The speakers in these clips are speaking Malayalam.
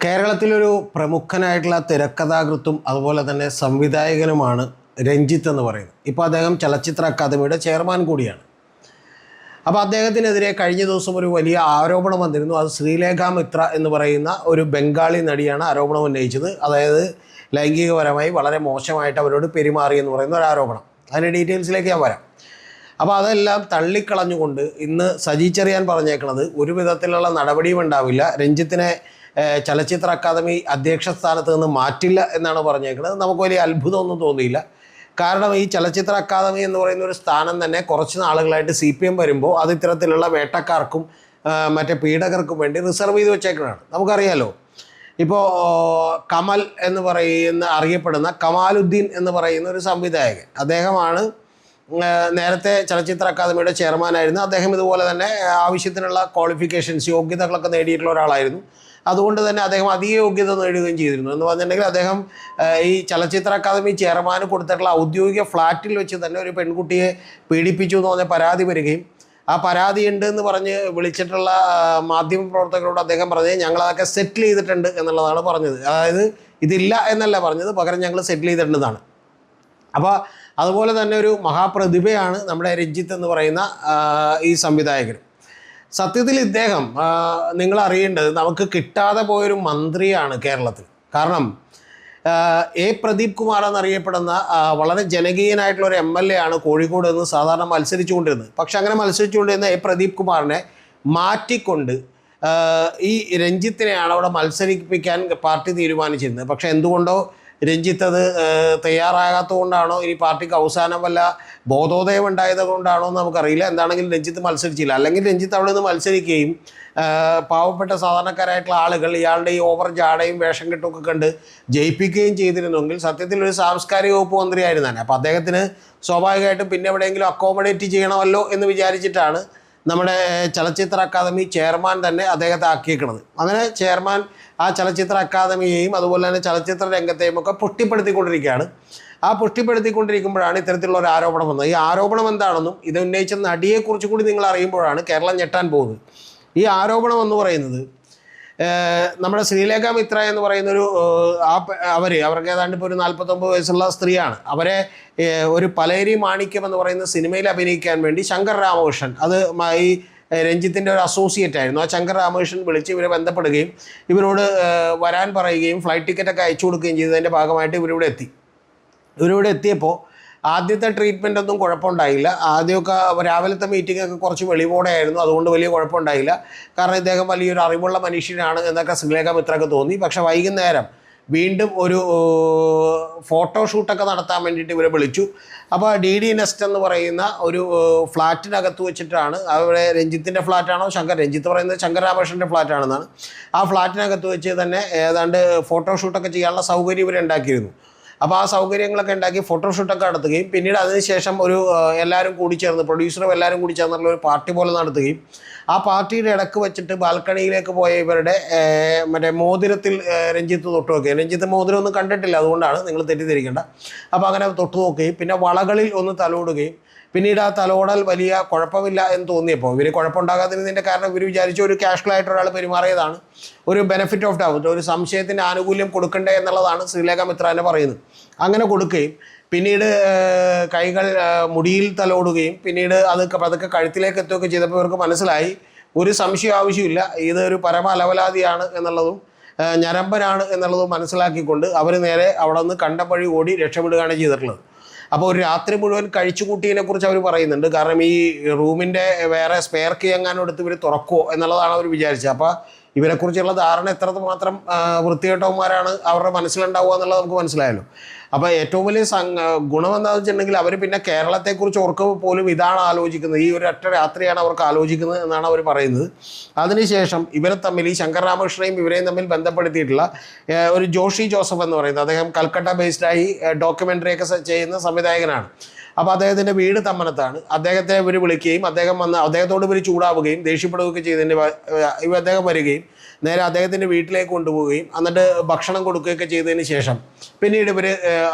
കേരളത്തിലൊരു പ്രമുഖനായിട്ടുള്ള തിരക്കഥാകൃത്തും അതുപോലെ തന്നെ സംവിധായകനുമാണ് രഞ്ജിത്ത് എന്ന് പറയുന്നത്. ഇപ്പോൾ അദ്ദേഹം ചലച്ചിത്ര അക്കാദമിയുടെ ചെയർമാൻ കൂടിയാണ്. അപ്പോൾ അദ്ദേഹത്തിനെതിരെ കഴിഞ്ഞ ദിവസം ഒരു വലിയ ആരോപണം വന്നിരുന്നു. അത് ശ്രീലേഖ മിത്ര എന്ന് പറയുന്ന ഒരു ബംഗാളി നടിയാണ് ആരോപണം ഉന്നയിച്ചത്. അതായത് ലൈംഗികപരമായി വളരെ മോശമായിട്ട് അവരോട് പെരുമാറി എന്ന് പറയുന്ന ഒരു ആരോപണം. അതിൻ്റെ ഡീറ്റെയിൽസിലേക്ക് ഞാൻ വരാം. അപ്പോൾ അതെല്ലാം തള്ളിക്കളഞ്ഞുകൊണ്ട് ഇന്ന് സജി ചെറിയാൻ പറഞ്ഞേക്കുന്നത് ഒരു വിധത്തിലുള്ള നടപടിയും ഉണ്ടാവില്ല, രഞ്ജിത്തിനെ ചലച്ചിത്ര അക്കാദമി അധ്യക്ഷ സ്ഥാനത്ത് നിന്ന് മാറ്റില്ല എന്നാണ് പറഞ്ഞേക്കുന്നത്. നമുക്ക് വലിയ അത്ഭുതമൊന്നും തോന്നിയില്ല. കാരണം ഈ ചലച്ചിത്ര അക്കാദമി എന്ന് പറയുന്ന ഒരു സ്ഥാനം തന്നെ കുറച്ച് നാളുകളായിട്ട് CPM വരുമ്പോൾ അത് ഇത്തരത്തിലുള്ള വേട്ടക്കാർക്കും മറ്റേ പീഡകർക്കും വേണ്ടി റിസർവ് ചെയ്ത് വെച്ചേക്കുന്നതാണ്. നമുക്കറിയാലോ, ഇപ്പോൾ കമൽ എന്ന് അറിയപ്പെടുന്ന കമാലുദ്ദീൻ എന്ന് പറയുന്ന ഒരു സംവിധായകൻ, അദ്ദേഹമാണ് നേരത്തെ ചലച്ചിത്ര അക്കാദമിയുടെ ചെയർമാനായിരുന്നു. അദ്ദേഹം ഇതുപോലെ തന്നെ ആവശ്യത്തിനുള്ള ക്വാളിഫിക്കേഷൻസ് യോഗ്യതകളൊക്കെ നേടിയിട്ടുള്ള ഒരാളായിരുന്നു. അതുകൊണ്ട് തന്നെ അദ്ദേഹം അധിക യോഗ്യത നേടുകയും ചെയ്തിരുന്നു. എന്ന് പറഞ്ഞിട്ടുണ്ടെങ്കിൽ അദ്ദേഹം ഈ ചലച്ചിത്ര അക്കാദമി ചെയർമാന് കൊടുത്തിട്ടുള്ള ഔദ്യോഗിക ഫ്ലാറ്റിൽ വെച്ച് തന്നെ ഒരു പെൺകുട്ടിയെ പീഡിപ്പിച്ചു എന്ന് പറഞ്ഞ പരാതി വരികയും ആ പരാതി ഉണ്ട് എന്ന് പറഞ്ഞ് വിളിച്ചിട്ടുള്ള മാധ്യമപ്രവർത്തകരോട് അദ്ദേഹം പറഞ്ഞത് ഞങ്ങളതൊക്കെ സെറ്റിൽ ചെയ്തിട്ടുണ്ട് എന്നുള്ളതാണ് പറഞ്ഞത്. അതായത് ഇതില്ല എന്നല്ല പറഞ്ഞത്, പകരം ഞങ്ങൾ സെറ്റിൽ ചെയ്തിട്ടുണ്ടെന്നാണ്. അപ്പോൾ അതുപോലെ തന്നെ ഒരു മഹാപ്രതിഭയാണ് നമ്മുടെ രഞ്ജിത്ത് എന്ന് പറയുന്ന ഈ സംവിധായകൻ. സത്യത്തിൽ ഇദ്ദേഹം നിങ്ങൾ അറിയേണ്ടത് നമുക്ക് കിട്ടാതെ പോയൊരു മന്ത്രിയാണ് കേരളത്തിൽ. കാരണം പ്രദീപ് കുമാർ എന്നറിയപ്പെടുന്ന വളരെ ജനകീയനായിട്ടുള്ള ഒരു MLA ആണ് കോഴിക്കോട് നിന്ന് സാധാരണ മത്സരിച്ചുകൊണ്ടിരുന്നത്. പക്ഷെ അങ്ങനെ മത്സരിച്ചുകൊണ്ടിരുന്ന പ്രദീപ് കുമാറിനെ മാറ്റിക്കൊണ്ട് ഈ രഞ്ജിത്തിനെയാണ് അവിടെ മത്സരിപ്പിക്കാൻ പാർട്ടി തീരുമാനിച്ചിരുന്നത്. പക്ഷെ എന്തുകൊണ്ടോ രഞ്ജിത്ത് അത് തയ്യാറാകാത്തത് കൊണ്ടാണോ ഇനി പാർട്ടിക്ക് അവസാനം വല്ല ബോധോദയം ഉണ്ടായത് കൊണ്ടാണോ എന്ന് നമുക്കറിയില്ല. എന്താണെങ്കിലും രഞ്ജിത്ത് മത്സരിച്ചില്ല. അല്ലെങ്കിൽ രഞ്ജിത്ത് അവിടെ നിന്ന് മത്സരിക്കുകയും പാവപ്പെട്ട സാധാരണക്കാരായിട്ടുള്ള ആളുകൾ ഇയാളുടെ ഈ ഓവർ ജാടയും വേഷം കെട്ടുമൊക്കെ കണ്ട് ജയിപ്പിക്കുകയും ചെയ്തിരുന്നെങ്കിൽ സത്യത്തിൽ ഒരു സാംസ്കാരിക വകുപ്പ് മന്ത്രിയായിരുന്നാണ്. അപ്പോൾ അദ്ദേഹത്തിന് സ്വാഭാവികമായിട്ടും പിന്നെ എവിടെയെങ്കിലും അക്കോമഡേറ്റ് ചെയ്യണമല്ലോ എന്ന് വിചാരിച്ചിട്ടാണ് നമ്മുടെ ചലച്ചിത്ര അക്കാദമി ചെയർമാൻ തന്നെ അദ്ദേഹത്തെ ആക്കിയേക്കുന്നത്. അങ്ങനെ ചെയർമാൻ ആ ചലച്ചിത്ര അക്കാദമിയെയും അതുപോലെ തന്നെ ചലച്ചിത്ര രംഗത്തെയും ഒക്കെ പുഷ്ടിപ്പെടുത്തിക്കൊണ്ടിരിക്കുകയാണ്. ആ പുഷ്ടിപ്പെടുത്തിക്കൊണ്ടിരിക്കുമ്പോഴാണ് ഇത്തരത്തിലുള്ള ഒരു ആരോപണം വന്നത്. ഈ ആരോപണം എന്താണെന്നും ഇത് ഉന്നയിച്ച നടിയെക്കുറിച്ച് കൂടി നിങ്ങൾ അറിയുമ്പോഴാണ് കേരളം ഞെട്ടാൻ പോകുന്നത്. ഈ ആരോപണം എന്ന് പറയുന്നത് നമ്മുടെ ശ്രീലേഖ മിത്ര എന്ന് പറയുന്നൊരു അവർക്ക് ഏതാണ്ട് ഇപ്പോൾ ഒരു 49 വയസ്സുള്ള സ്ത്രീയാണ്. അവരെ ഒരു പലേരി മാണിക്യം എന്ന് പറയുന്ന സിനിമയിൽ അഭിനയിക്കാൻ വേണ്ടി ശങ്കർ രാമകൃഷ്ണൻ, അത് ഈ രഞ്ജിത്തിൻ്റെ ഒരു അസോസിയേറ്റ് ആയിരുന്നു, ആ ശങ്കർ രാമകൃഷ്ണൻ വിളിച്ച് ഇവരെ ബന്ധപ്പെടുകയും ഇവരോട് വരാൻ പറയുകയും ഫ്ലൈറ്റ് ടിക്കറ്റൊക്കെ അയച്ചു കൊടുക്കുകയും ചെയ്തതിൻ്റെ ഭാഗമായിട്ട് ഇവരിവിടെ എത്തിയപ്പോൾ ആദ്യത്തെ ട്രീറ്റ്മെൻ്റ് ഒന്നും കുഴപ്പമുണ്ടായില്ല. ആദ്യമൊക്കെ രാവിലത്തെ മീറ്റിങ്ങൊക്കെ കുറച്ച് വെളിവോടെ ആയിരുന്നു, അതുകൊണ്ട് വലിയ കുഴപ്പമുണ്ടായില്ല. കാരണം ഇദ്ദേഹം വലിയൊരു അറിവുള്ള മനുഷ്യനാണ് എന്നൊക്കെ ശ്രീലേഖ മിത്രക്ക് തോന്നി. പക്ഷേ വൈകുന്നേരം വീണ്ടും ഒരു ഫോട്ടോഷൂട്ടൊക്കെ നടത്താൻ വേണ്ടിയിട്ട് ഇവരെ വിളിച്ചു. അപ്പോൾ DD നെസ്റ്റ് എന്ന് പറയുന്ന ഒരു ഫ്ലാറ്റിനകത്ത് വെച്ചിട്ടാണ്, അവിടെ രഞ്ജിത്തിൻ്റെ ഫ്ലാറ്റാണോ രഞ്ജിത്ത് പറയുന്നത് ശങ്കർ രാമകൃഷ്ണൻ്റെ ഫ്ലാറ്റാണെന്നാണ്. ആ ഫ്ലാറ്റിനകത്ത് വെച്ച് തന്നെ ഏതാണ്ട് ഫോട്ടോഷൂട്ടൊക്കെ ചെയ്യാനുള്ള സൗകര്യം ഇവരുണ്ടാക്കിയിരുന്നു. അപ്പോൾ ആ സൗകര്യങ്ങളൊക്കെ ഉണ്ടാക്കി ഫോട്ടോഷൂട്ടൊക്കെ നടത്തുകയും പിന്നീട് അതിനുശേഷം ഒരു എല്ലാവരും കൂടി ചേർന്ന് പ്രൊഡ്യൂസറും എല്ലാവരും കൂടി ചേർന്നുള്ള ഒരു പാർട്ടി പോലെ നടത്തുകയും ആ പാർട്ടിയുടെ ഇടക്ക് വെച്ചിട്ട് ബാൽക്കണിയിലേക്ക് പോയ ഇവരുടെ മറ്റേ മോതിരത്തിൽ രഞ്ജിത്ത് തൊട്ട് നോക്കുകയും, രഞ്ജിത്ത് മോതിരം ഒന്നും കണ്ടിട്ടില്ല, അതുകൊണ്ടാണ് നിങ്ങൾ തെറ്റിദ്ധരിക്കേണ്ട. അപ്പോൾ അങ്ങനെ തൊട്ട് നോക്കുകയും പിന്നെ വളകളിൽ ഒന്ന് തലോടുകയും പിന്നീട് ആ തലോടൽ വലിയ കുഴപ്പമില്ല എന്ന് തോന്നിയപ്പോൾ ഇവർ കുഴപ്പമുണ്ടാകാതിരുന്നതിൻ്റെ കാരണം ഇവർ വിചാരിച്ച ഒരു കാഷ്വലായിട്ട് ഒരാൾ പെരുമാറിയതാണ്, ഒരു ബെനിഫിറ്റ് ഓഫ് ഡൗട്ട്, ഒരു സംശയത്തിൻ്റെ ആനുകൂല്യം കൊടുക്കണ്ടേ എന്നുള്ളതാണ് ശ്രീലേഖ മിത്ര പറയുന്നത്. അങ്ങനെ കൊടുക്കുകയും പിന്നീട് കൈകൾ മുടിയിൽ തലോടുകയും പിന്നീട് അത് പതുക്കെ കഴുത്തിലേക്ക് എത്തുകയൊക്കെ ചെയ്തപ്പോൾ ഇവർക്ക് മനസ്സിലായി ഒരു സംശയം ആവശ്യമില്ല, ഇതൊരു പരമ അലവലാതിയാണ് എന്നുള്ളതും ഞരമ്പനാണ് എന്നുള്ളതും മനസ്സിലാക്കിക്കൊണ്ട് അവർ നേരെ അവിടെ നിന്ന് കണ്ടം വഴി ഓടി രക്ഷപ്പെടുകയാണ് ചെയ്തിട്ടുള്ളത്. അപ്പോൾ ഒരു രാത്രി മുഴുവൻ കഴിച്ചുകൂട്ടിയതിനെ കുറിച്ച് അവർ പറയുന്നുണ്ട്. കാരണം ഈ റൂമിൻ്റെ വേറെ സ്പെയർ കീ എങ്ങാനും എടുത്ത് ഇവർ തുറക്കുമോ എന്നുള്ളതാണ് അവർ വിചാരിച്ചത്. അപ്പോൾ ഇവരെക്കുറിച്ചുള്ള ധാരണ എത്രമാത്രം വൃത്തികെട്ടവന്മാരാണ് അവരുടെ മനസ്സിലുണ്ടാവുക എന്നുള്ളത് നമുക്ക് മനസ്സിലായല്ലോ. അപ്പോൾ ഏറ്റവും വലിയ ഗുണം എന്താണെന്ന് വെച്ചിട്ടുണ്ടെങ്കിൽ അവർ പിന്നെ കേരളത്തെക്കുറിച്ച് ഓർക്കുമ്പോൾ പോലും ഇതാണ് ആലോചിക്കുന്നത്, ഈ ഒരു ഒറ്റ രാത്രിയാണ് അവർക്ക് ആലോചിക്കുന്നത് എന്നാണ് അവർ പറയുന്നത്. അതിനുശേഷം ഇവരെ തമ്മിൽ ഈ ശങ്കർ രാമകൃഷ്ണനെയും ഇവരെയും തമ്മിൽ ബന്ധപ്പെടുത്തിയിട്ടുള്ള ഒരു ജോഷി ജോസഫ് എന്ന് പറയുന്നത്, അദ്ദേഹം കൽക്കട്ട ബേസ്ഡായി ഡോക്യുമെൻ്ററി ഒക്കെ ചെയ്യുന്ന സംവിധായകനാണ്. അപ്പോൾ അദ്ദേഹത്തിൻ്റെ വീട് തമ്മനത്താണ്. അദ്ദേഹത്തെ ഇവർ വിളിക്കുകയും അദ്ദേഹത്തോട് ഇവർ ചൂടാവുകയും ദേഷ്യപ്പെടുകയൊക്കെ ചെയ്തതിൻ്റെ അദ്ദേഹം വരികയും നേരെ അദ്ദേഹത്തിൻ്റെ വീട്ടിലേക്ക് കൊണ്ടുപോവുകയും എന്നിട്ട് ഭക്ഷണം കൊടുക്കുകയൊക്കെ ചെയ്തതിന് ശേഷം പിന്നീട് ഇവർ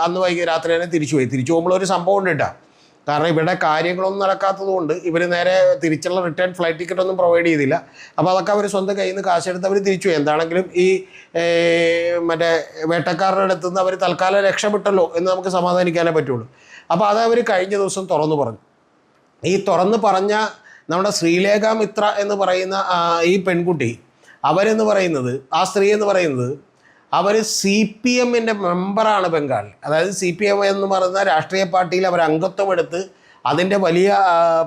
അന്ന് രാത്രി തന്നെ തിരിച്ചു പോകുമ്പോൾ ഒരു സംഭവം ഉണ്ട് കേട്ടോ. കാരണം ഇവിടെ കാര്യങ്ങളൊന്നും നടക്കാത്തത് കൊണ്ട് ഇവർ നേരെ തിരിച്ചുള്ള റിട്ടേൺ ഫ്ലൈറ്റ് ടിക്കറ്റ് ഒന്നും പ്രൊവൈഡ് ചെയ്തില്ല. അപ്പോൾ അതൊക്കെ അവർ സ്വന്തം കയ്യിൽ നിന്ന് കാശെടുത്ത് അവർ തിരിച്ചു. എന്താണെങ്കിലും ഈ മറ്റേ വേട്ടക്കാരുടെ അടുത്ത് നിന്ന് അവർ തൽക്കാലം രക്ഷപ്പെട്ടല്ലോ എന്ന് നമുക്ക് സമാധാനിക്കാനേ പറ്റുള്ളൂ. അപ്പോൾ അത് അവർ കഴിഞ്ഞ ദിവസം തുറന്നു പറഞ്ഞു. ഈ തുറന്ന് പറഞ്ഞ നമ്മുടെ ശ്രീലേഖ മിത്ര എന്ന് പറയുന്ന ഈ പെൺകുട്ടി, അവരെന്ന് പറയുന്നത്, ആ സ്ത്രീ എന്ന് പറയുന്നത്, അവർ CPM-ൻ്റെ മെമ്പറാണ് ബംഗാളിൽ. അതായത് CPM എന്ന് പറയുന്ന രാഷ്ട്രീയ പാർട്ടിയിൽ അവർ അംഗത്വം എടുത്ത് അതിൻ്റെ വലിയ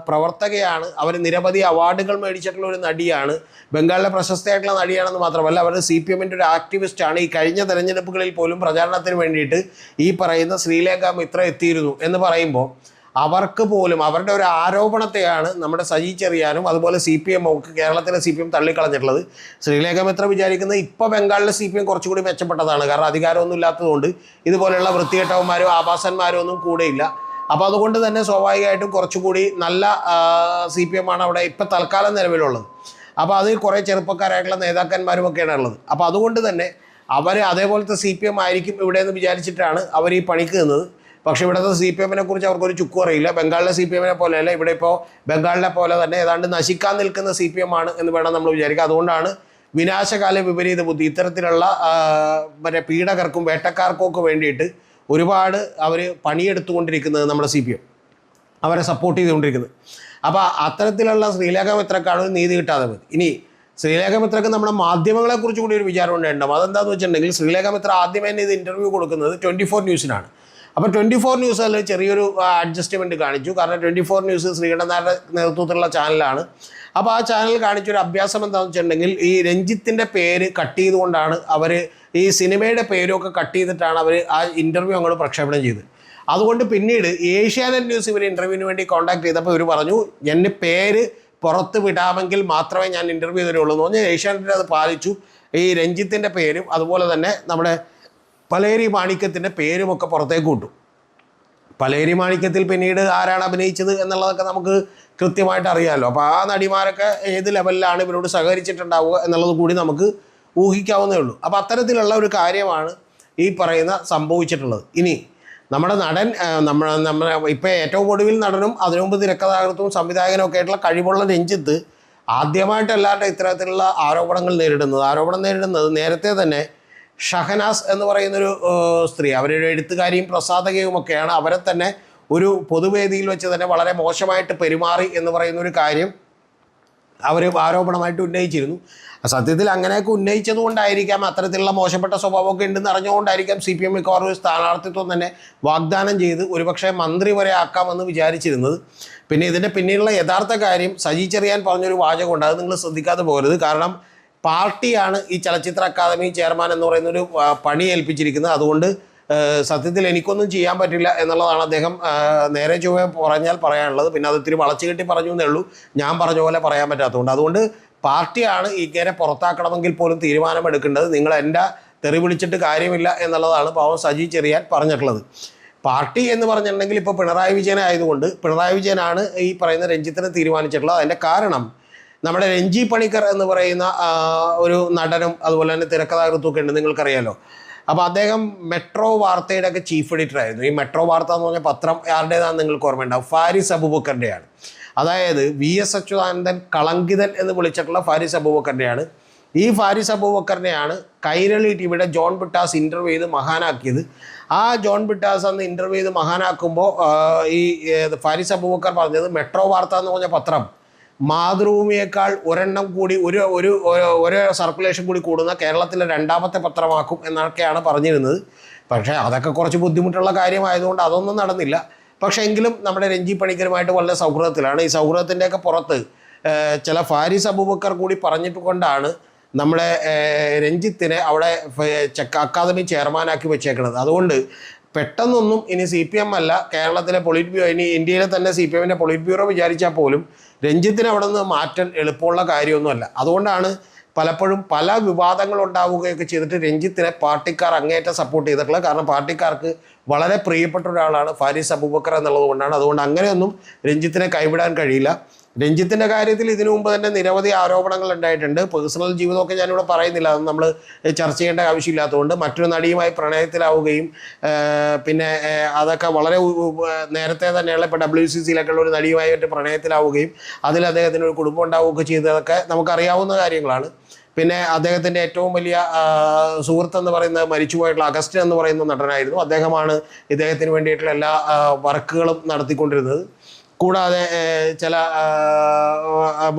പ്രവർത്തകയാണ്. അവർ നിരവധി അവാർഡുകൾ മേടിച്ചിട്ടുള്ള ഒരു നടിയാണ്. ബംഗാളിലെ പ്രശസ്തയായിട്ടുള്ള നടിയാണെന്ന് മാത്രമല്ല അവർ CPM-ൻ്റെ ഒരു ആക്ടിവിസ്റ്റാണ്. ഈ കഴിഞ്ഞ തെരഞ്ഞെടുപ്പുകളിൽ പോലും പ്രചാരണത്തിന് വേണ്ടിയിട്ട് ഈ പറയുന്ന ശ്രീലേഖ മിത്ര എത്തിയിരുന്നു എന്ന് പറയുമ്പോൾ അവർക്ക് പോലും അവരുടെ ഒരു ആരോപണത്തെയാണ് നമ്മുടെ സജി ചെറിയാനും അതുപോലെ CPM ഒക്കെ കേരളത്തിലെ CPM തള്ളിക്കളഞ്ഞിട്ടുള്ളത്. ശ്രീലേഖ മിത്ര വിചാരിക്കുന്നത് ഇപ്പോൾ ബംഗാളിലെ CPM കുറച്ചുകൂടി മെച്ചപ്പെട്ടതാണ്. കാരണം അധികാരമൊന്നും ഇല്ലാത്തതുകൊണ്ട് ഇതുപോലെയുള്ള വൃത്തികെട്ടവന്മാരോ ആഭാസന്മാരോ ഒന്നും കൂടെയില്ല. അപ്പോൾ അതുകൊണ്ട് തന്നെ സ്വാഭാവികമായിട്ടും കുറച്ചുകൂടി നല്ല CPM ആണ് അവിടെ ഇപ്പോൾ തൽക്കാലം നിലവിലുള്ളത്. അപ്പോൾ അതിൽ കുറേ ചെറുപ്പക്കാരായിട്ടുള്ള നേതാക്കന്മാരും ഒക്കെയാണ് ഉള്ളത്. അപ്പോൾ അതുകൊണ്ട് തന്നെ അവർ അതേപോലത്തെ CPM ആയിരിക്കും ഇവിടെ എന്ന് വിചാരിച്ചിട്ടാണ് അവർ ഈ പണിക്ക് നിന്നത്. പക്ഷേ ഇവിടുത്തെ CPM-നെ കുറിച്ച് അവർക്കൊരു ചുക്കും അറിയില്ല. ബംഗാളിലെ CPM-നെ പോലെയല്ല, ഇവിടെ ഇപ്പോൾ ബംഗാളിലെ പോലെ തന്നെ ഏതാണ്ട് നശിക്കാൻ നിൽക്കുന്ന CPM ആണ് എന്ന് വേണം നമ്മൾ വിചാരിക്കുക. അതുകൊണ്ടാണ് വിനാശകാല വിപരീത ബുദ്ധി ഇത്തരത്തിലുള്ള മറ്റേ പീഡകർക്കും വേട്ടക്കാർക്കും ഒക്കെ വേണ്ടിയിട്ട് ഒരുപാട് അവർ പണിയെടുത്തുകൊണ്ടിരിക്കുന്നത് നമ്മുടെ CPM, അവരെ സപ്പോർട്ട് ചെയ്തുകൊണ്ടിരിക്കുന്നത്. അപ്പോൾ അത്തരത്തിലുള്ള ശ്രീലേഖ മിത്രക്കാണ് നീതി കിട്ടാതെ മതി. ഇനി ശ്രീലേഖ മിത്രക്ക് നമ്മുടെ മാധ്യമങ്ങളെക്കുറിച്ച് കൂടി ഒരു വിചാരം ഉണ്ടായിട്ടുണ്ടാവും. അതെന്താണെന്ന് വെച്ചിട്ടുണ്ടെങ്കിൽ ശ്രീലേഖ മിത്ര ആദ്യമേ ഇത് ഇൻ്റർവ്യൂ കൊടുക്കുന്നത് 24 ന്യൂസിനാണ്. അപ്പോൾ 24 ന്യൂസ് അതിൽ ചെറിയൊരു അഡ്ജസ്റ്റ്മെൻറ്റ് കാണിച്ചു. കാരണം 24 ന്യൂസ് ശ്രീകണ്ഠൻ നായരുടെ നേതൃത്വത്തിലുള്ള ചാനലാണ്. അപ്പോൾ ആ ചാനൽ കാണിച്ചൊരു അഭ്യാസം എന്താണെന്ന് വെച്ചിട്ടുണ്ടെങ്കിൽ ഈ രഞ്ജിത്തിൻ്റെ പേര് കട്ട് ചെയ്തുകൊണ്ടാണ് അവർ ഈ സിനിമയുടെ പേരൊക്കെ കട്ട് ചെയ്തിട്ടാണ് അവർ ആ ഇൻ്റർവ്യൂ അങ്ങോട്ട് പ്രക്ഷേപണം ചെയ്തത്. അതുകൊണ്ട് പിന്നീട് ഏഷ്യാനെറ്റ് ന്യൂസ് ഇവർ ഇൻ്റർവ്യൂവിന് വേണ്ടി കോൺടാക്ട് ചെയ്തപ്പോൾ ഇവർ പറഞ്ഞു എൻ്റെ പേര് പുറത്ത് വിടാമെങ്കിൽ മാത്രമേ ഞാൻ ഇൻ്റർവ്യൂ തരുള്ളൂ എന്ന് പറഞ്ഞാൽ ഏഷ്യാനെറ്റിൽ അത് പാലിച്ചു. ഈ രഞ്ജിത്തിൻ്റെ പേരും അതുപോലെ തന്നെ നമ്മുടെ പലേരി മാണിക്യത്തിൻ്റെ പേരുമൊക്കെ പുറത്തേക്ക് വിട്ടു. പലേരി മാണിക്യത്തിൽ പിന്നീട് ആരാണ് അഭിനയിച്ചത് എന്നുള്ളതൊക്കെ നമുക്ക് കൃത്യമായിട്ട് അറിയാമല്ലോ. അപ്പോൾ ആ നടിമാരൊക്കെ ഏത് ലെവലിലാണ് ഇവരോട് സഹകരിച്ചിട്ടുണ്ടാവുക എന്നുള്ളത് കൂടി നമുക്ക് ഊഹിക്കാവുന്നേ ഉള്ളൂ. അപ്പോൾ അത്തരത്തിലുള്ള ഒരു കാര്യമാണ് ഈ പറയുന്ന സംഭവിച്ചിട്ടുള്ളത്. ഇനി നമ്മുടെ നടൻ നമ്മുടെ ഇപ്പോൾ ഏറ്റവും ഒടുവിൽ നടനും അതിനു മുമ്പ് തിരക്കഥാകൃത്തും സംവിധായകനും ഒക്കെ ആയിട്ടുള്ള കഴിവുള്ള രഞ്ജിത്ത് ആദ്യമായിട്ട് എല്ലാവരുടെ ഇത്തരത്തിലുള്ള ആരോപണം നേരിടുന്നത് നേരത്തെ തന്നെ ഷഹനാസ് എന്ന് പറയുന്നൊരു സ്ത്രീ, അവരൊരു എഴുത്തുകാരിയും പ്രസാധകയുമൊക്കെയാണ്. അവരെ തന്നെ ഒരു പൊതുവേദിയിൽ വെച്ച് തന്നെ വളരെ മോശമായിട്ട് പെരുമാറി എന്ന് പറയുന്നൊരു കാര്യം അവർ ആരോപണമായിട്ട് ഉന്നയിച്ചിരുന്നു. സത്യത്തിൽ അങ്ങനെയൊക്കെ ഉന്നയിച്ചത് കൊണ്ടായിരിക്കാം, അത്തരത്തിലുള്ള മോശപ്പെട്ട സ്വഭാവമൊക്കെ ഉണ്ടെന്ന് അറിഞ്ഞുകൊണ്ടായിരിക്കാം CPM മിക്കവാറും ഒരു സ്ഥാനാർത്ഥിത്വം തന്നെ വാഗ്ദാനം ചെയ്ത് ഒരുപക്ഷെ മന്ത്രി വരെ ആക്കാമെന്ന് വിചാരിച്ചിരുന്നത്. പിന്നെ ഇതിൻ്റെ പിന്നിലുള്ള യഥാർത്ഥ കാര്യം സജി ചെറിയാൻ പറഞ്ഞൊരു വാചകമുണ്ട്, അത് നിങ്ങൾ ശ്രദ്ധിക്കാതെ പോകരുത്. കാരണം പാർട്ടിയാണ് ഈ ചലച്ചിത്ര അക്കാദമി ചെയർമാൻ എന്ന് പറയുന്നൊരു പണി ഏൽപ്പിച്ചിരിക്കുന്നത്. അതുകൊണ്ട് സത്യത്തിൽ എനിക്കൊന്നും ചെയ്യാൻ പറ്റില്ല എന്നുള്ളതാണ് അദ്ദേഹം നേരെ ചൊവ്വേ പറഞ്ഞാൽ പറയാനുള്ളത്. പിന്നെ അത് ഇത്തിരി വളച്ചു കെട്ടി പറഞ്ഞു എന്നേ ഉള്ളൂ, ഞാൻ പറഞ്ഞ പോലെ പറയാൻ പറ്റാത്തതുകൊണ്ട്. അതുകൊണ്ട് പാർട്ടിയാണ് ഇങ്ങനെ പുറത്താക്കണമെങ്കിൽ പോലും തീരുമാനമെടുക്കേണ്ടത്. നിങ്ങൾ എൻ്റെ തെറി വിളിച്ചിട്ട് കാര്യമില്ല എന്നുള്ളതാണ് പാവം സജി ചെറിയാൻ പറഞ്ഞിട്ടുള്ളത്. പാർട്ടി എന്ന് പറഞ്ഞിട്ടുണ്ടെങ്കിൽ ഇപ്പോൾ പിണറായി വിജയൻ ആയതുകൊണ്ട് പിണറായി വിജയനാണ് ഈ പറയുന്ന രഞ്ജിത്തിനെ തീരുമാനിച്ചിട്ടുള്ളത്. അതിൻ്റെ കാരണം നമ്മുടെ രഞ്ജി പണിക്കർ എന്ന് പറയുന്ന ഒരു നടനും അതുപോലെ തന്നെ തിരക്കഥാകൃത്തുമൊക്കെ ഉണ്ട്, നിങ്ങൾക്കറിയാലോ. അപ്പോൾ അദ്ദേഹം മെട്രോ വാർത്തയുടെ ഒക്കെ ചീഫ് എഡിറ്റർ ആയിരുന്നു. ഈ മെട്രോ വാർത്ത എന്ന് പറഞ്ഞ പത്രം ആരുടേതാണെന്ന് നിങ്ങൾക്ക് ഓർമ്മയുണ്ടാവും, ഫാരിസ് അബൂബക്കറിൻ്റെയാണ്. അതായത് VS അച്യുതാനന്ദൻ കളങ്കിതൻ എന്ന് വിളിച്ചിട്ടുള്ള ഫാരിസ് അബൂബക്കറിൻ്റെയാണ്. ഈ ഫാരിസ് അബൂബക്കറിനെയാണ് കൈരളി ടിവിയുടെ ജോൺ ബിട്ടാസ് ഇൻ്റർവ്യൂ ചെയ്ത് മഹാനാക്കിയത്. ആ ജോൺ ബിട്ടാസ് അന്ന് ഇൻ്റർവ്യൂ ചെയ്ത് മഹാനാക്കുമ്പോൾ ഈ ഫാരിസ് അബൂബക്കർ പറഞ്ഞത് മെട്രോ വാർത്ത എന്ന് പറഞ്ഞ പത്രം മാതൃഭൂമിയേക്കാൾ ഒരെണ്ണം കൂടി ഒരു സർക്കുലേഷൻ കൂടി കൂടുന്ന കേരളത്തിലെ രണ്ടാമത്തെ പത്രമാക്കും എന്നൊക്കെയാണ് പറഞ്ഞിരുന്നത്. പക്ഷേ അതൊക്കെ കുറച്ച് ബുദ്ധിമുട്ടുള്ള കാര്യമായതുകൊണ്ട് അതൊന്നും നടന്നില്ല. പക്ഷേ എങ്കിലും നമ്മുടെ രഞ്ജി പണിക്കരുമായിട്ട് വളരെ സൗഹൃദത്തിലാണ്. ഈ സൗഹൃദത്തിൻ്റെയൊക്കെ പുറത്ത് ചില ഫാരിസ് അബൂബക്കർ കൂടി പറഞ്ഞിട്ട് കൊണ്ടാണ് നമ്മുടെ രഞ്ജിത്തിനെ അവിടെ അക്കാദമി ചെയർമാനാക്കി വെച്ചേക്കുന്നത്. അതുകൊണ്ട് പെട്ടെന്നൊന്നും ഇനി CPM അല്ല കേരളത്തിലെ പൊളിറ്റ് ബ്യൂറോ, ഇനി ഇന്ത്യയിലെ തന്നെ CPM-ൻ്റെ പൊളിറ്റ് ബ്യൂറോ വിചാരിച്ചാൽ പോലും രഞ്ജിത്തിനെ അവിടെ നിന്ന് മാറ്റാൻ എളുപ്പമുള്ള കാര്യമൊന്നുമല്ല. അതുകൊണ്ടാണ് പലപ്പോഴും പല വിവാദങ്ങൾ ഉണ്ടാവുകയൊക്കെ ചെയ്തിട്ട് രഞ്ജിത്തിനെ പാർട്ടിക്കാർ അങ്ങേയറ്റം സപ്പോർട്ട് ചെയ്തിട്ടുള്ളത്. കാരണം പാർട്ടിക്കാർക്ക് വളരെ പ്രിയപ്പെട്ട ഒരാളാണ് ഫാരിസ് അബൂബക്കർ എന്നുള്ളത് കൊണ്ടാണ്. അതുകൊണ്ട് അങ്ങനെയൊന്നും രഞ്ജിത്തിനെ കൈവിടാൻ കഴിയില്ല. രഞ്ജിത്തിൻ്റെ കാര്യത്തിൽ ഇതിനു മുമ്പ് തന്നെ നിരവധി ആരോപണങ്ങൾ ഉണ്ടായിട്ടുണ്ട്. പേഴ്സണൽ ജീവിതമൊക്കെ ഞാനിവിടെ പറയുന്നില്ല, അത് നമ്മൾ ചർച്ച ചെയ്യേണ്ട ആവശ്യമില്ലാത്തതുകൊണ്ട്. മറ്റൊരു നടിയുമായി പ്രണയത്തിലാവുകയും പിന്നെ അതൊക്കെ വളരെ നേരത്തെ തന്നെയുള്ള ഇപ്പോൾ WCCയിലൊക്കെ ഉള്ള ഒരു നടിയുമായിട്ട് പ്രണയത്തിലാവുകയും അതിൽ അദ്ദേഹത്തിന് ഒരു കുടുംബം ഉണ്ടാവുകയൊക്കെ ചെയ്തതൊക്കെ നമുക്കറിയാവുന്ന കാര്യങ്ങളാണ്. പിന്നെ അദ്ദേഹത്തിൻ്റെ ഏറ്റവും വലിയ സുഹൃത്തെന്ന് പറയുന്നത് മരിച്ചുപോയിട്ടുള്ള അഗസ്റ്റിൻ എന്ന് പറയുന്ന നടനായിരുന്നു. അദ്ദേഹമാണ് ഇദ്ദേഹത്തിന് വേണ്ടിയിട്ടുള്ള എല്ലാ വർക്കുകളും നടത്തിക്കൊണ്ടിരുന്നത്. കൂടാതെ ചില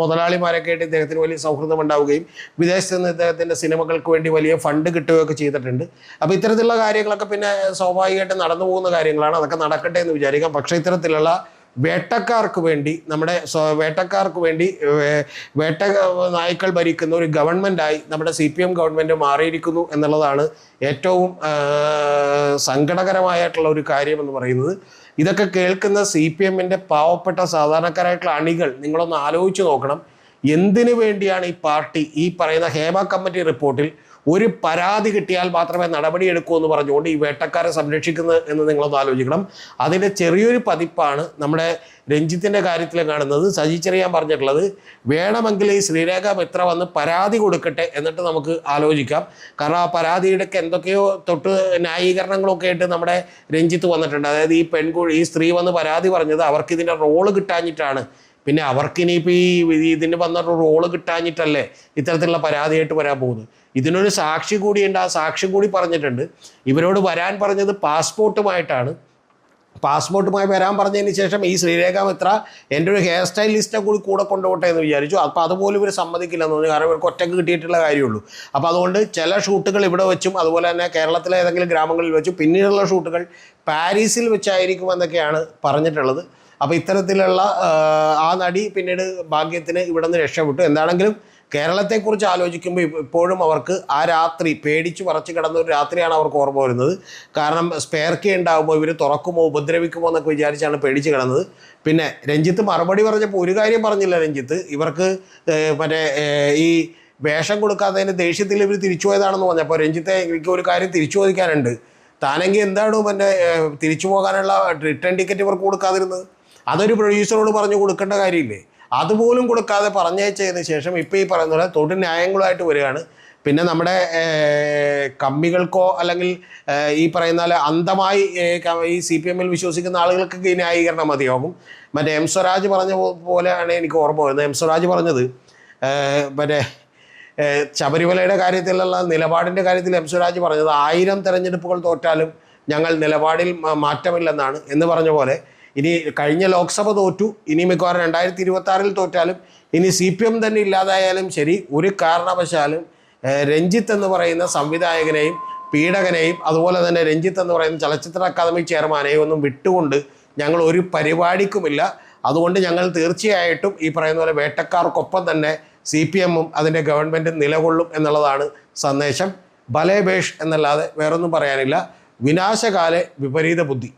മുതലാളിമാരൊക്കെ ആയിട്ട് ഇദ്ദേഹത്തിന് വലിയ സൗഹൃദം ഉണ്ടാവുകയും വിദേശത്ത് നിന്ന് ഇദ്ദേഹത്തിൻ്റെ സിനിമകൾക്ക് വേണ്ടി വലിയ ഫണ്ട് കിട്ടുകയൊക്കെ ചെയ്തിട്ടുണ്ട്. അപ്പോൾ ഇത്തരത്തിലുള്ള കാര്യങ്ങളൊക്കെ പിന്നെ സ്വാഭാവികമായിട്ട് നടന്നു പോകുന്ന കാര്യങ്ങളാണ്. അതൊക്കെ നടക്കട്ടെ എന്ന് വിചാരിക്കാം. പക്ഷേ ഇത്തരത്തിലുള്ള വേട്ടക്കാർക്ക് വേണ്ടി വേട്ട നായ്ക്കൾ ഭരിക്കുന്ന ഒരു ഗവൺമെൻറ്റായി നമ്മുടെ CPM ഗവൺമെൻറ് മാറിയിരിക്കുന്നു എന്നുള്ളതാണ് ഏറ്റവും സങ്കടകരമായിട്ടുള്ള ഒരു കാര്യം എന്ന് പറയുന്നത്. ഇതൊക്കെ കേൾക്കുന്ന CPMൻ്റെ പാവപ്പെട്ട സാധാരണക്കാരായിട്ടുള്ള അണികൾ നിങ്ങളൊന്ന് ആലോചിച്ച് നോക്കണം. എന്തിനു വേണ്ടിയാണ് ഈ പാർട്ടി ഈ പറയുന്ന ഹേമ കമ്മിറ്റി റിപ്പോർട്ടിൽ ഒരു പരാതി കിട്ടിയാൽ മാത്രമേ നടപടിയെടുക്കൂ എന്ന് പറഞ്ഞുകൊണ്ട് ഈ വേട്ടക്കാരെ സംരക്ഷിക്കുന്നത് എന്ന് നിങ്ങളൊന്ന് ആലോചിക്കണം. അതിൻ്റെ ചെറിയൊരു പതിപ്പാണ് നമ്മുടെ രഞ്ജിത്തിൻ്റെ കാര്യത്തിൽ കാണുന്നത്. സജി ചെറിയാൻ പറഞ്ഞിട്ടുള്ളത് വേണമെങ്കിൽ ഈ ശ്രീരേഖ മിത്ര വന്ന് പരാതി കൊടുക്കട്ടെ, എന്നിട്ട് നമുക്ക് ആലോചിക്കാം. കാരണം ആ പരാതിയുടെ എന്തൊക്കെയോ തൊട്ട് ന്യായീകരണങ്ങളൊക്കെ ആയിട്ട് നമ്മുടെ രഞ്ജിത്ത് വന്നിട്ടുണ്ട്. അതായത് ഈ സ്ത്രീ വന്ന് പരാതി പറഞ്ഞത് അവർക്ക് ഇതിൻ്റെ റോള് കിട്ടാഞ്ഞിട്ടാണ്. പിന്നെ അവർക്കിനിയിപ്പോൾ ഇതിന് വന്നൊരു റോള് കിട്ടാഞ്ഞിട്ടല്ലേ ഇത്തരത്തിലുള്ള പരാതിയായിട്ട് വരാൻ പോകുന്നത്. ഇതിനൊരു സാക്ഷി കൂടിയുണ്ട്. ആ സാക്ഷി കൂടി പറഞ്ഞിട്ടുണ്ട് ഇവരോട് വരാൻ പറഞ്ഞത് പാസ്പോർട്ടുമായിട്ടാണ്. പാസ്പോർട്ടുമായി വരാൻ പറഞ്ഞതിന് ശേഷം ഈ ശ്രീരേഖ മിത്ര എൻ്റെ ഒരു ഹെയർ സ്റ്റൈലിസ്റ്റിനെ കൂടെ കൊണ്ടുപോട്ടെ എന്ന് വിചാരിച്ചു. അപ്പോൾ അതുപോലും ഇവർ സമ്മതിക്കില്ലെന്ന് തോന്നി. കാരണം ഇവർക്ക് ഒറ്റയ്ക്ക് കിട്ടിയിട്ടുള്ള കാര്യമുള്ളൂ. അപ്പോൾ അതുകൊണ്ട് ചില ഷൂട്ടുകൾ ഇവിടെ വെച്ചും അതുപോലെ തന്നെ കേരളത്തിലെ ഏതെങ്കിലും ഗ്രാമങ്ങളിൽ വെച്ചും പിന്നീടുള്ള ഷൂട്ടുകൾ പാരീസിൽ വെച്ചായിരിക്കും എന്നൊക്കെയാണ് പറഞ്ഞിട്ടുള്ളത്. അപ്പോൾ ഇത്തരത്തിലുള്ള ആ നടി പിന്നീട് ഭാഗ്യത്തിന് ഇവിടെ നിന്ന് രക്ഷപ്പെട്ടു. എന്താണെങ്കിലും കേരളത്തെക്കുറിച്ച് ആലോചിക്കുമ്പോൾ ഇപ്പോഴും അവർക്ക് ആ രാത്രി പേടിച്ച് പറച്ച് കിടന്ന ഒരു രാത്രിയാണ് അവർക്ക് ഓർമ്മ വരുന്നത്. കാരണം സ്പെയർ കീ ഉണ്ടാകുമ്പോൾ ഇവർ തുറക്കുമോ ഉപദ്രവിക്കുമോ എന്നൊക്കെ വിചാരിച്ചാണ് പേടിച്ച് കിടന്നത്. പിന്നെ രഞ്ജിത്ത് മറുപടി പറഞ്ഞപ്പോൾ ഒരു കാര്യം പറഞ്ഞില്ല രഞ്ജിത്ത്. ഇവർക്ക് മറ്റേ ഈ വേഷം കൊടുക്കാത്തതിൻ്റെ ദേഷ്യത്തിൽ ഇവർ തിരിച്ചു പോയതാണെന്ന് പറഞ്ഞപ്പോൾ രഞ്ജിത്തെ എനിക്ക് ഒരു കാര്യം തിരിച്ചു ചോദിക്കാനുണ്ട്. താനെങ്കിൽ എന്താണ് എൻ്റെ തിരിച്ചു പോകാനുള്ള റിട്ടേൺ ടിക്കറ്റ് ഇവർക്ക് കൊടുക്കാതിരുന്നത്? അതൊരു പ്രൊഡ്യൂസറോട് പറഞ്ഞു കൊടുക്കേണ്ട കാര്യമില്ലേ? അതുപോലും കൊടുക്കാതെ പറഞ്ഞയച്ചതിന് ശേഷം ഇപ്പോൾ ഈ പറയുന്ന പോലെ തൊട്ട് ന്യായങ്ങളുമായിട്ട് വരികയാണ്. പിന്നെ നമ്മുടെ കമ്മികൾക്കോ അല്ലെങ്കിൽ ഈ പറയുന്ന പോലെ അന്ധമായി ഈ CPMൽ വിശ്വസിക്കുന്ന ആളുകൾക്കൊക്കെ ഈ ന്യായീകരണം മതിയാകും. മറ്റേ M സ്വരാജ് പറഞ്ഞ പോലെയാണ് എനിക്ക് ഓർമ്മ വരുന്നത്. M സ്വരാജ് പറഞ്ഞത് മറ്റേ ശബരിമലയുടെ കാര്യത്തിലുള്ള നിലപാടിൻ്റെ കാര്യത്തിൽ M സ്വരാജ് പറഞ്ഞത് 1000 തെരഞ്ഞെടുപ്പുകൾ തോറ്റാലും ഞങ്ങൾ നിലപാടിൽ മാറ്റമില്ലെന്നാണ്. എന്ന് പറഞ്ഞ പോലെ ഇനി കഴിഞ്ഞ ലോക്സഭ തോറ്റു, ഇനി മിക്കവാറും 2026 തോറ്റാലും ഇനി CPM തന്നെ ഇല്ലാതായാലും ശരി, ഒരു കാരണവശാലും രഞ്ജിത്ത് എന്ന് പറയുന്ന സംവിധായകനെയും പീഡകനെയും അതുപോലെ തന്നെ രഞ്ജിത്ത് എന്ന് പറയുന്ന ചലച്ചിത്ര അക്കാദമി ചെയർമാനെയും ഒന്നും വിട്ടുകൊണ്ട് ഞങ്ങൾ ഒരു പരിപാടിക്കുമില്ല. അതുകൊണ്ട് ഞങ്ങൾ തീർച്ചയായിട്ടും ഈ പറയുന്ന പോലെ വേട്ടക്കാർക്കൊപ്പം തന്നെ CPMും അതിൻ്റെ ഗവൺമെൻറ്റും നിലകൊള്ളും എന്നുള്ളതാണ് സന്ദേശം. ഭലേ ഭേഷ് എന്നല്ലാതെ വേറൊന്നും പറയാനില്ല. വിനാശകാലെ വിപരീത ബുദ്ധി.